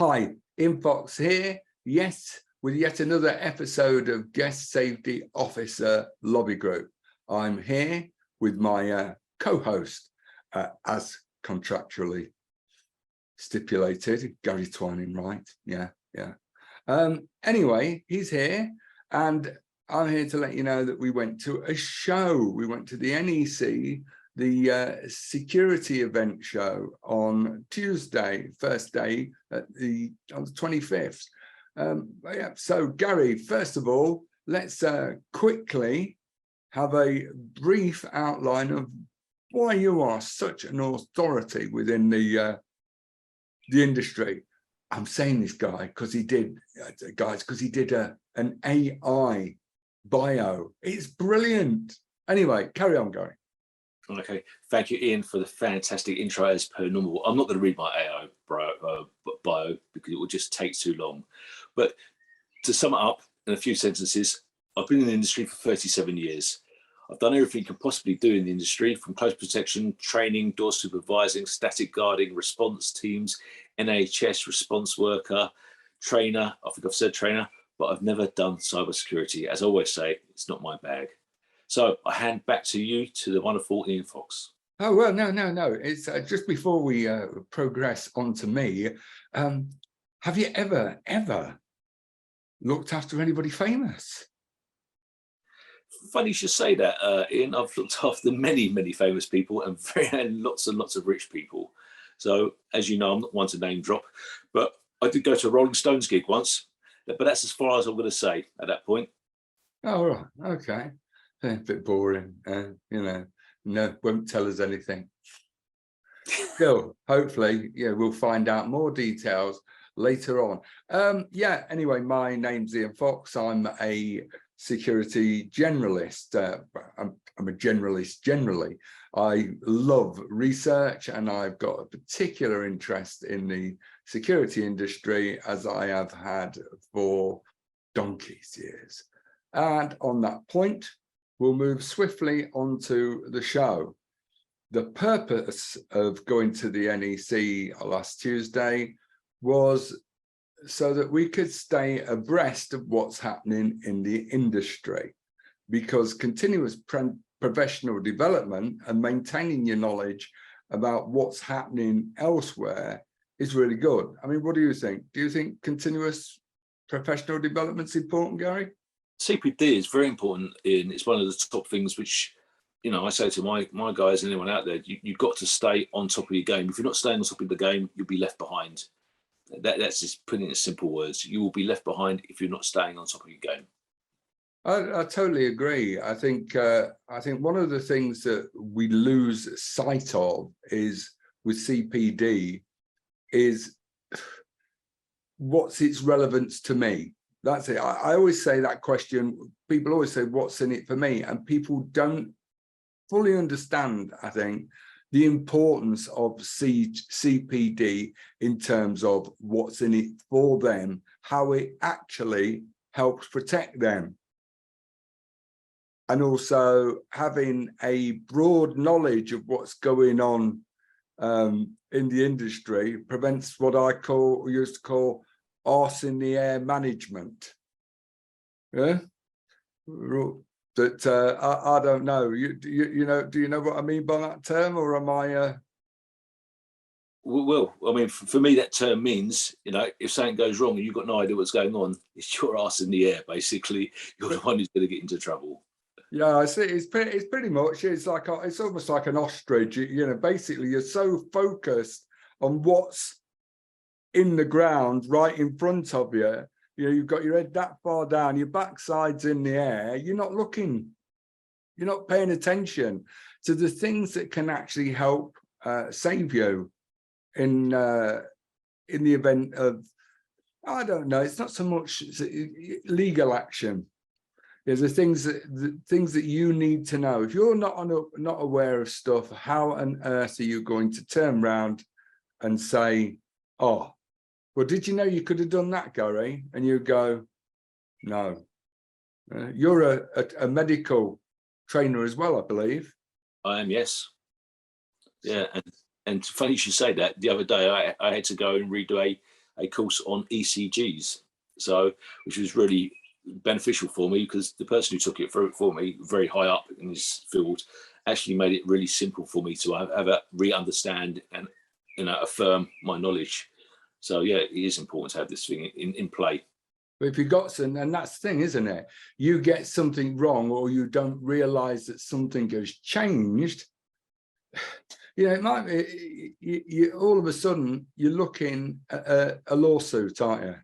Hi, Ian Fox here. Yes, with yet another episode of Guest Safety Officer Lobby Group. I'm here with my co-host, as contractually stipulated, Gary Twining-Wright. Yeah. Anyway, he's here, and I'm here to let you know that we went to a show. We went to the NEC, the security event show on Tuesday, first day on the 25th. Yeah, so Gary, first of all, let's quickly have a brief outline of why you are such an authority within the industry. I'm saying this guy because he did, guys, because he did an AI bio. It's brilliant. Anyway, carry on, Gary. Okay, thank you, Ian, for the fantastic intro as per normal. I'm not going to read my AI bio because it will just take too long. But to sum it up in a few sentences, I've been in the industry for 37 years. I've done everything you can possibly do in the industry, from close protection, training, door supervising, static guarding, response teams, NHS response worker, trainer. I think I've said trainer, but I've never done cybersecurity. As I always say, it's not my bag. So I hand back to you, to the wonderful Ian Fox. Oh, well, no. It's just before we progress on to me. Have you ever looked after anybody famous? Funny you should say that, Ian. I've looked after many famous people and lots of rich people. So, as you know, I'm not one to name drop, but I did go to a Rolling Stones gig once, but that's as far as I'm going to say at that point. Oh, right. Okay. A bit boring, no, won't tell us anything. Still, hopefully, yeah, we'll find out more details later on. Yeah, anyway, my name's Ian Fox. I'm a security generalist. I'm a generalist generally. I love research, and I've got a particular interest in the security industry, as I have had for donkey's years. And on that point, we'll move swiftly onto the show. The purpose of going to the NEC last Tuesday was so that we could stay abreast of what's happening in the industry, because continuous professional development and maintaining your knowledge about what's happening elsewhere is really good. I mean, what do you think? Do you think continuous professional development is important, Gary? CPD is very important, Ian. It's one of the top things which, you know, I say to my guys and anyone out there, you've got to stay on top of your game. If you're not staying on top of the game, you'll be left behind. That's just putting it in simple words. You will be left behind if you're not staying on top of your game. I totally agree. I think one of the things that we lose sight of is with CPD is what's its relevance to me. That's it. I always say that question. People always say, what's in it for me? And people don't fully understand, I think, the importance of CPD in terms of what's in it for them, how it actually helps protect them. And also having a broad knowledge of what's going on in the industry prevents what I used to call arse in the air management. Yeah, that I don't know. You know, do you know what I mean by that term, or am I? Well, I mean, for me, that term means, you know, if something goes wrong and you've got no idea what's going on, it's your arse in the air. Basically, you're the one who's going to get into trouble. Yeah, I see. It's pretty much. It's like it's almost like an ostrich. You know, basically, you're so focused on what's in the ground right in front of you. You know, you've got your head that far down, your backside's in the air. You're not looking. You're not paying attention to the things that can actually help save you in the event of, I don't know. It's not so much legal action. There's the things that you need to know. If you're not aware of stuff, how on earth are you going to turn around and say, "Oh, well, did you know you could have done that, Gary?" And you go, "No." You're a medical trainer as well, I believe. I am, yes. Yeah, and funny you should say that. The other day, I had to go and redo a course on ECGs, so which was really beneficial for me, because the person who took it for me, very high up in his field, actually made it really simple for me to have a re-understand and, you know, affirm my knowledge. So yeah, it is important to have this thing in play. But if you got some, and that's the thing, isn't it? You get something wrong, or you don't realize that something has changed. You know, it might be, you all of a sudden you're looking at a lawsuit, aren't you?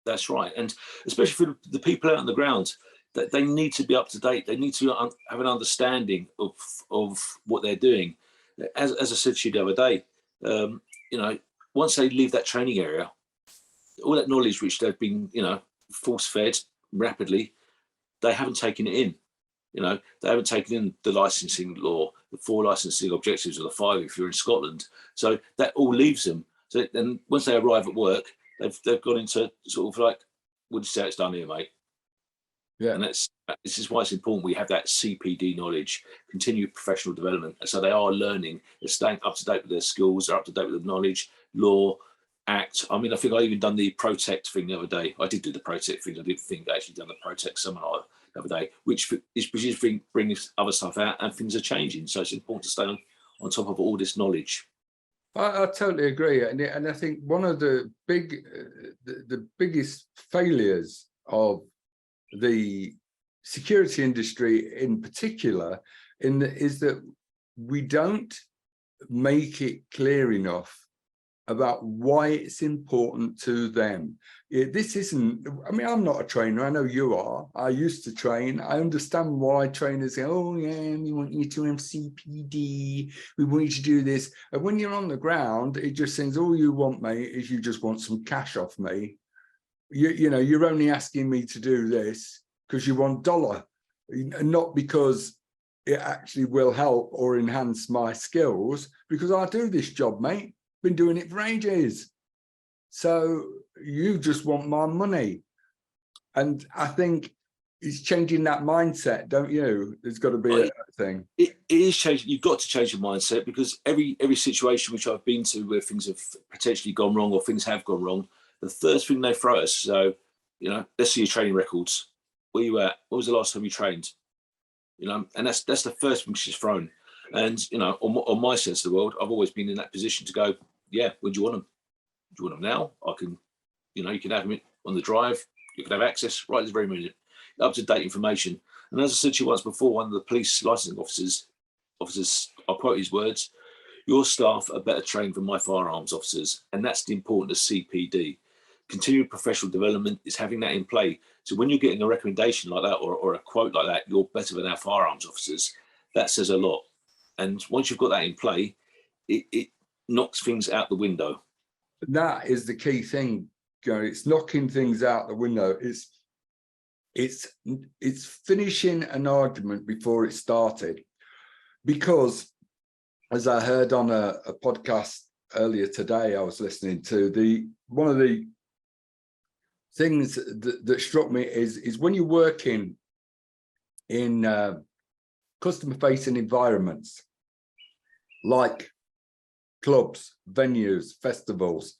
That's right. And especially for the people out on the ground, that they need to be up to date. They need to have an understanding of what they're doing. As I said to you the other day, you know, once they leave that training area, all that knowledge which they've been, you know, force-fed rapidly, they haven't taken it in. You know, they haven't taken in the licensing law, the 4 licensing objectives, or the 5 if you're in Scotland. So that all leaves them. So then once they arrive at work, they've gone into sort of like, we'll just say it's done here, mate. Yeah. And this is why it's important we have that CPD knowledge, continued professional development. So they are learning, they're staying up to date with their skills, they're up to date with the knowledge, law, act. I mean, I think I even done the Protect thing the other day. I did do the Protect thing. I didn't think I actually done the Protect seminar the other day, which is bringing other stuff out, and things are changing. So it's important to stay on top of all this knowledge. I totally agree, and I think one of the biggest failures of the security industry in particular is that we don't make it clear enough about why it's important to them. This isn't, I mean, I'm not a trainer, I know you are. I used to train. I understand why trainers say, oh yeah, we want you to have CPD, we want you to do this. And when you're on the ground, it just seems all you want, mate, is you just want some cash off me. You know, you're only asking me to do this because you want dollar, not because it actually will help or enhance my skills, because I do this job, mate. Been doing it for ages. So you just want my money. And I think it's changing that mindset, don't you? There's got to be a thing. It is changing. You've got to change your mindset, because every situation which I've been to where things have potentially gone wrong or things have gone wrong, the first thing they throw at us, so, you know, let's see your training records. Where you at? When was the last time you trained? You know, and that's the first thing she's thrown. And, you know, on my sense of the world, I've always been in that position to go, yeah, when do you want them? Do you want them now? I can, you know, you can have them on the drive. You can have access right this very minute, up to date information. And as I said to you once before, one of the police licensing officers, I'll quote his words, your staff are better trained than my firearms officers. And that's the importance of CPD. Continued professional development is having that in play. So when you're getting a recommendation like that, or a quote like that, you're better than our firearms officers, that says a lot. And once you've got that in play, it knocks things out the window. That is the key thing, Gary. It's knocking things out the window. It's finishing an argument before it started. Because as I heard on a podcast earlier today, I was listening to, one of the things that struck me is when you're working in customer facing environments like clubs, venues, festivals,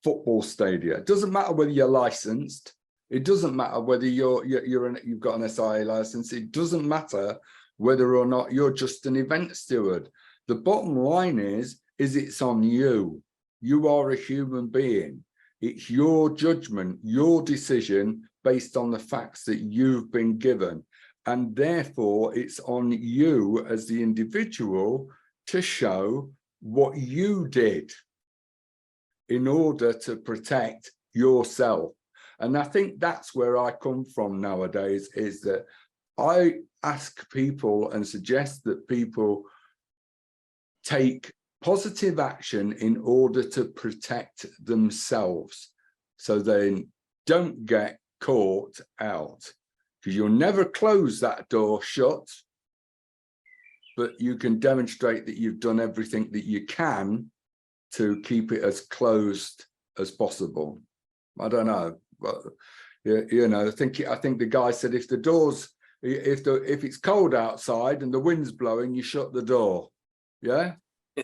football stadia. It doesn't matter whether you're licensed. It doesn't matter whether you've got an SIA license. It doesn't matter whether or not you're just an event steward. The bottom line is it's on you. You are a human being. It's your judgment, your decision based on the facts that you've been given. And therefore, it's on you as the individual to show what you did in order to protect yourself. And I think that's where I come from nowadays, is that I ask people and suggest that people take positive action in order to protect themselves, so they don't get caught out, because you'll never close that door shut, but you can demonstrate that you've done everything that you can to keep it as closed as possible. I don't know, but you know, I think the guy said if the doors, if it's cold outside and the wind's blowing, you shut the door. Yeah,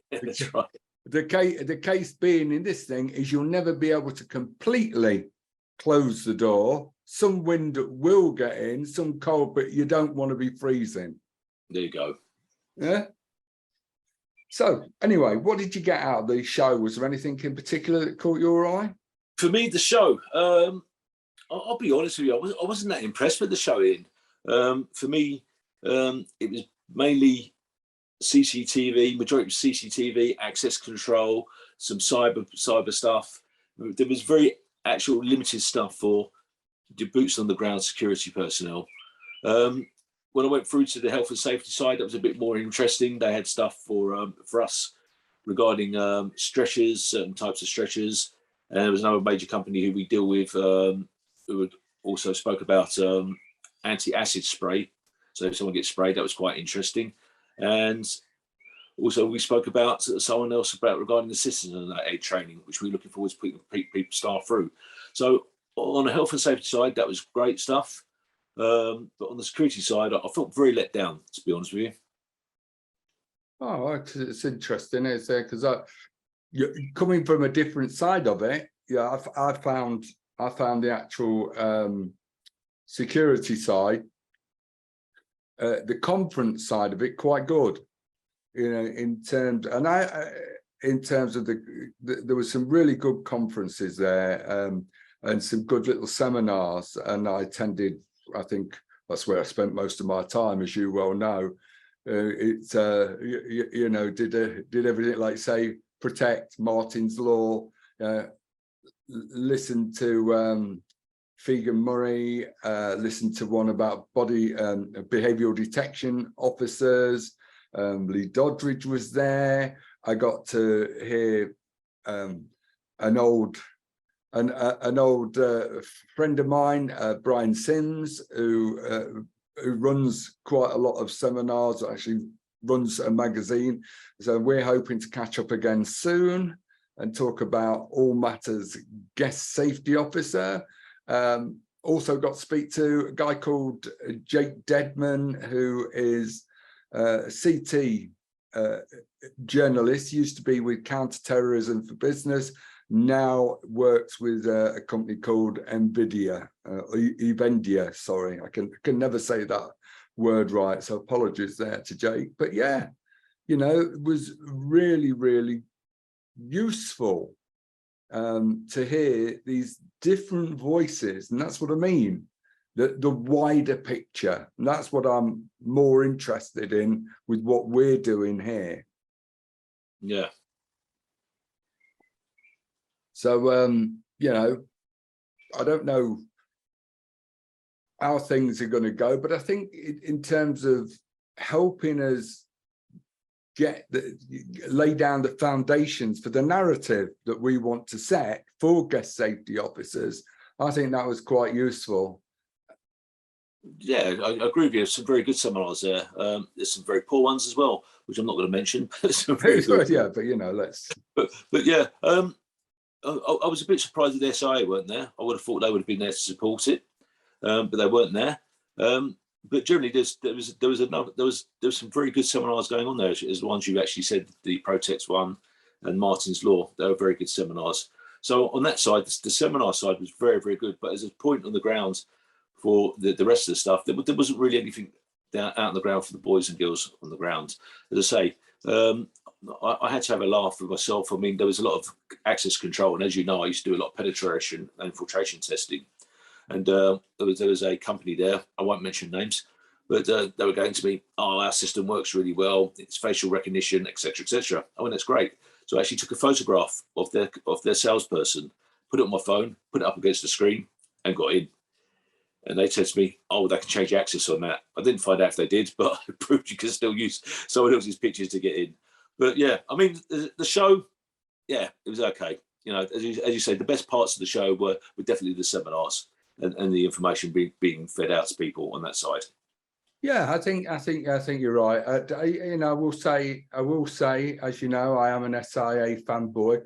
that's right. the case being in this thing is you'll never be able to completely close the door. Some wind will get in, some cold, but you don't want to be freezing. There you go. Yeah. So anyway, what did you get out of the show? Was there anything in particular that caught your eye? For me, the show, I'll be honest with you, I wasn't that impressed with the show, Ian. For me, it was mainly CCTV, majority of CCTV, access control, some cyber stuff. There was very actual limited stuff for the boots on the ground security personnel. When I went through to the health and safety side, that was a bit more interesting. They had stuff for us regarding stretchers, certain types of stretchers. And there was another major company who we deal with who also spoke about anti-acid spray. So if someone gets sprayed, that was quite interesting. And also we spoke about someone else about regarding the systems and that aid training, which we're looking forward to putting people staff through. So on the health and safety side, that was great stuff. But on the security side, I felt very let down, to be honest with you. Oh, it's interesting, is there? Because coming from a different side of it, yeah, I found the actual security side, the conference side of it, quite good. You know, in terms, and in terms of there was some really good conferences there, and some good little seminars, and I attended. I think that's where I spent most of my time, as you well know. It's you know, did everything like, say, Protect, Martin's Law, listen to Figen Murray, listen to one about behavioural detection officers. Lee Doddridge was there. I got to hear an old friend of mine, Brian Simms, who runs quite a lot of seminars, actually runs a magazine. So we're hoping to catch up again soon and talk about all matters guest safety officer. Also got to speak to a guy called Jake Deadman, who is a CT journalist, used to be with Counterterrorism for Business, now works with a company called Evendia, sorry, I can never say that word right, so apologies there to Jake. But yeah, you know, it was really, really useful to hear these different voices, and that's what I mean, the wider picture. And that's what I'm more interested in with what we're doing here. Yeah. So, you know, I don't know how things are going to go, but I think in terms of helping us lay down the foundations for the narrative that we want to set for guest safety officers, I think that was quite useful. Yeah, I agree with you. Some very good seminars there. There's some very poor ones as well, which I'm not going to mention. But some very good. Yeah, but you know, let's. But yeah, I was a bit surprised that the SIA weren't there. I would have thought they would have been there to support it, but they weren't there. But generally, there was some very good seminars going on there. As the ones you actually said, the Protect one and Martin's Law, they were very good seminars. So on that side, the seminar side was very, very good. But as a point on the ground for the rest of the stuff, there wasn't really anything out on the ground for the boys and girls on the ground. As I say, I had to have a laugh with myself. I mean, there was a lot of access control, and as you know, I used to do a lot of penetration and infiltration testing. And there was a company there, I won't mention names, but they were going to me, oh, our system works really well, it's facial recognition, etc., etc. I went, that's great. So I actually took a photograph of their salesperson, put it on my phone, put it up against the screen, and got in. And they said to me, oh, they can change access on that. I didn't find out if they did, but I proved you can still use someone else's pictures to get in. But yeah, I mean, the show, yeah, it was okay. You know, as you say, the best parts of the show were definitely the seminars and the information being fed out to people on that side. Yeah, I think you're right. You know, I will say, as you know, I am an SIA fanboy.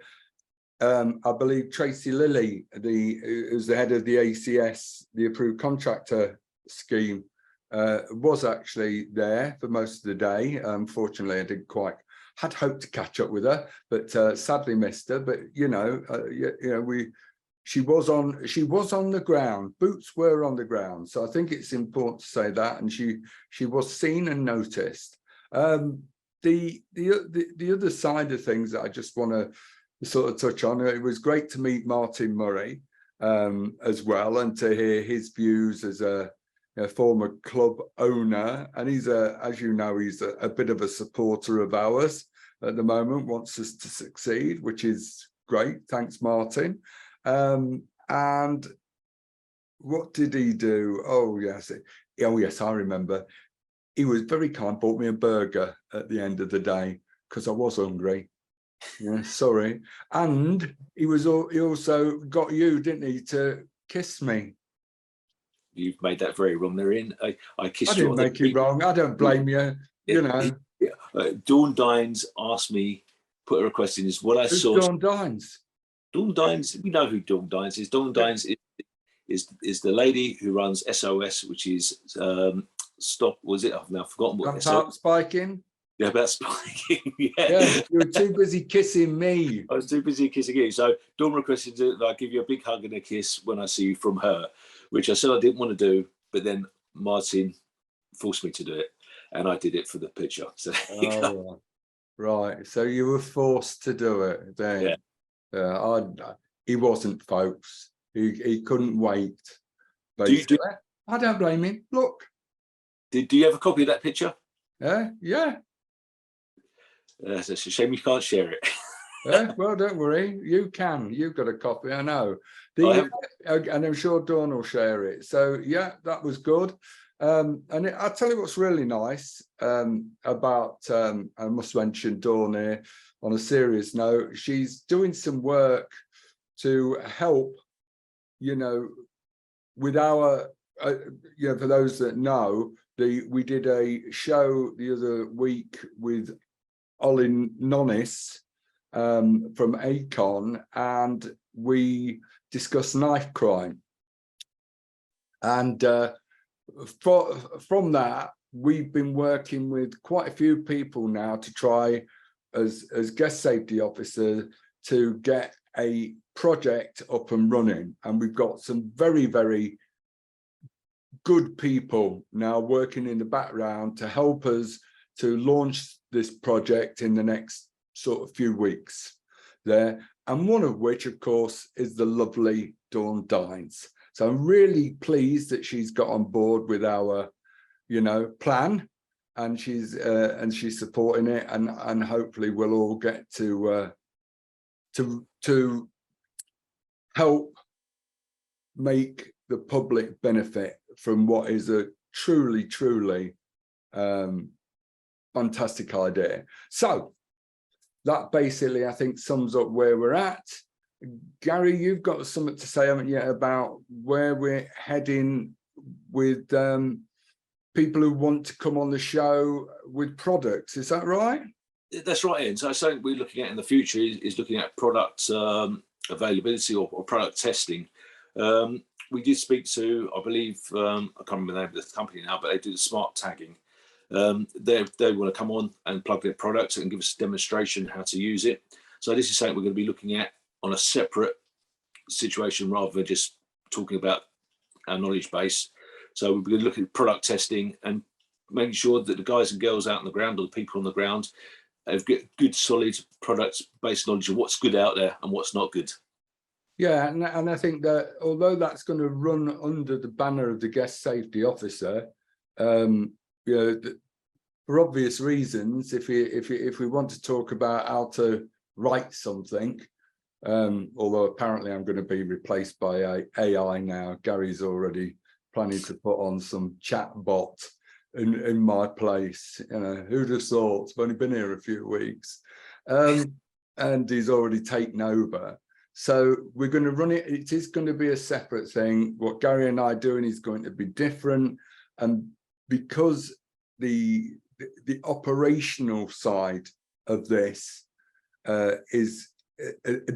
I believe Tracy Lilly, who's the head of the ACS, the Approved Contractor Scheme, was actually there for most of the day. Unfortunately, I didn't quite had hoped to catch up with her, but sadly missed her. But she was on the ground. Boots were on the ground, so I think it's important to say that. And she was seen and noticed. The other side of things that I just want to sort of touch on. It was great to meet Martin Murray as well, and to hear his views as a former club owner. And he's as you know, he's a bit of a supporter of ours at the moment, wants us to succeed, which is great. Thanks, Martin. And what did he do? Oh yes, I remember. He was very kind, bought me a burger at the end of the day because I was hungry. Yeah, sorry. And he also got you, didn't he, to kiss me? You've made that very wrong there, Ian. I kissed I didn't make it wrong. I don't blame you. You know. Dawn Dines asked me, put a request in, is what I saw. Dawn Dines? Dawn Dines, we know who Dawn Dines is. Dawn Dines is the lady who runs SOS, which is stop. Was it? I've now forgotten what. About spiking. Yeah, about spiking. Yeah, you were too busy kissing me. I was too busy kissing you. So Dawn requested that I give you a big hug and a kiss when I see you from her, which I said I didn't want to do, but then Martin forced me to do it, and I did it for the picture. So right. So you were forced to do it then. Yeah. He wasn't, folks. He couldn't wait. I don't blame him. Look. Do you have a copy of that picture? Yeah. It's a shame you can't share it. Well, don't worry. You can. You've got a copy, I know. And I'm sure Dawn will share it. So, yeah, that was good. And I'll tell you what's really nice about, I must mention Dawn here on a serious note. She's doing some work to help, with our, for those that know, we did a show the other week with Olin Nonis from ACON, and we discussed knife crime. And from that, we've been working with quite a few people now to try, as guest safety officer, to get a project up and running. And we've got some very, very good people now working in the background to help us to launch this project in the next sort of few weeks there. And one of which, of course, is the lovely Dawn Dines. So I'm really pleased that she's got on board with our, plan, and she's supporting it, and hopefully we'll all get to help make the public benefit from what is a truly fantastic idea. So that basically, I think, sums up where we're at. Gary, you've got something to say, haven't you, about where we're heading with people who want to come on the show with products? Is that right? That's right, Ian. So something we're looking at in the future is looking at product availability or product testing. We did speak to, I believe, I can't remember the name of the company now, but they do the smart tagging. They want to come on and plug their products and give us a demonstration how to use it. So this is something we're going to be looking at on a separate situation rather than just talking about our knowledge base. So we're going to look at product testing and making sure that the guys and girls out on the ground, or the people on the ground, have got good, solid products-based knowledge of what's good out there and what's not good. Yeah, and I think that although that's going to run under the banner of the guest safety officer, for obvious reasons, if we want to talk about how to write something, although apparently I'm going to be replaced by AI now. Gary's already planning to put on some chat bot in my place. Who'd have thought? I've only been here a few weeks, and he's already taken over. So we're going to run it. It is going to be a separate thing. What Gary and I are doing is going to be different, and because the operational side of this is,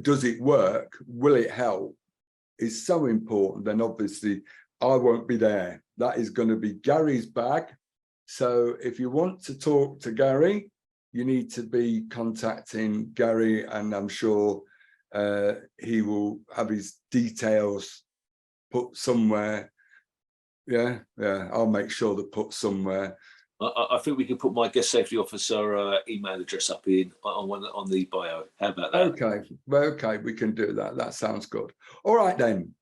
does it work? Will it help? Is so important. Then obviously I won't be there. That is going to be Gary's bag. So if you want to talk to Gary, you need to be contacting Gary, and I'm sure he will have his details put somewhere. Yeah, I'll make sure they're put somewhere. I think we can put my guest safety officer email address up on the bio. How about that? Okay, well, okay, we can do that. That sounds good. All right then.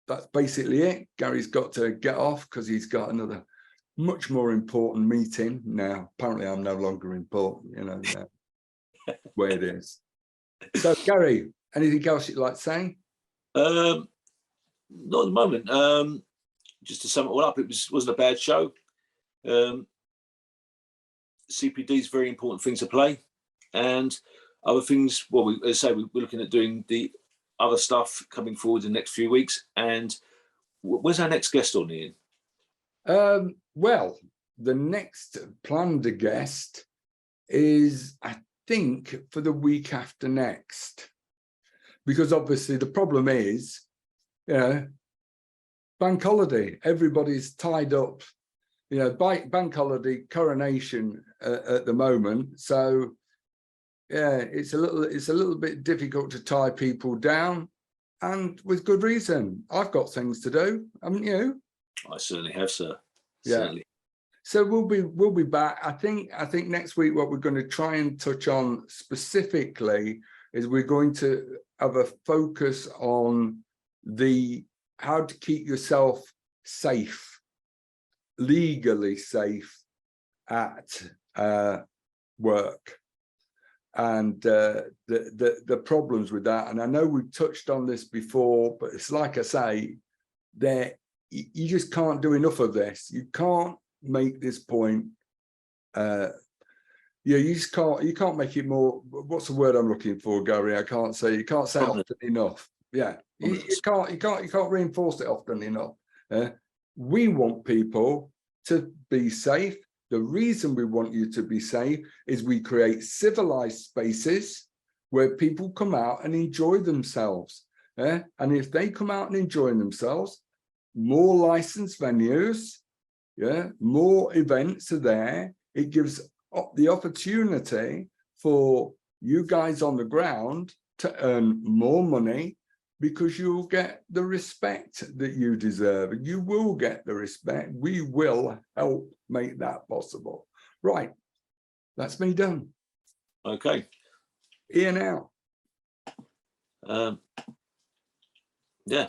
That's basically it. Gary's got to get off because he's got another much more important meeting now. Apparently, I'm no longer important. You know, way it is. So, Gary, anything else you'd like to say? Not at the moment. Just to sum it all up, it wasn't a bad show. CPD is very important thing to play, and other things. Well, as I say, we're looking at doing the other stuff coming forward in the next few weeks. And where's our next guest on, Ian? Well, the next planned guest is, I think, for the week after next, because obviously the problem is, you know, bank holiday. Everybody's tied up. You know, bank holiday, coronation at the moment. So yeah, it's a little bit difficult to tie people down, and with good reason. I've got things to do, haven't you? I certainly have, sir. Yeah. Certainly. So we'll be back. I think next week what we're going to try and touch on specifically is we're going to have a focus on how to keep yourself safe, legally safe at work, and the problems with that. And I know we've touched on this before, but it's like I say, you just can't do enough of this. You can't make this point. Yeah, you just can't. You can't make it more. What's the word I'm looking for, Gary? I can't say. You can't say it often enough. Yeah, you can't reinforce it often enough. We want people to be safe. The reason we want you to be safe is we create civilized spaces where people come out and enjoy themselves. And if they come out and enjoy themselves, more licensed venues, more events are there. It gives the opportunity for you guys on the ground to earn more money, because you'll get the respect that you deserve. You will get the respect. We will help make that possible. Right, that's me done. Okay. Ian out. Yeah.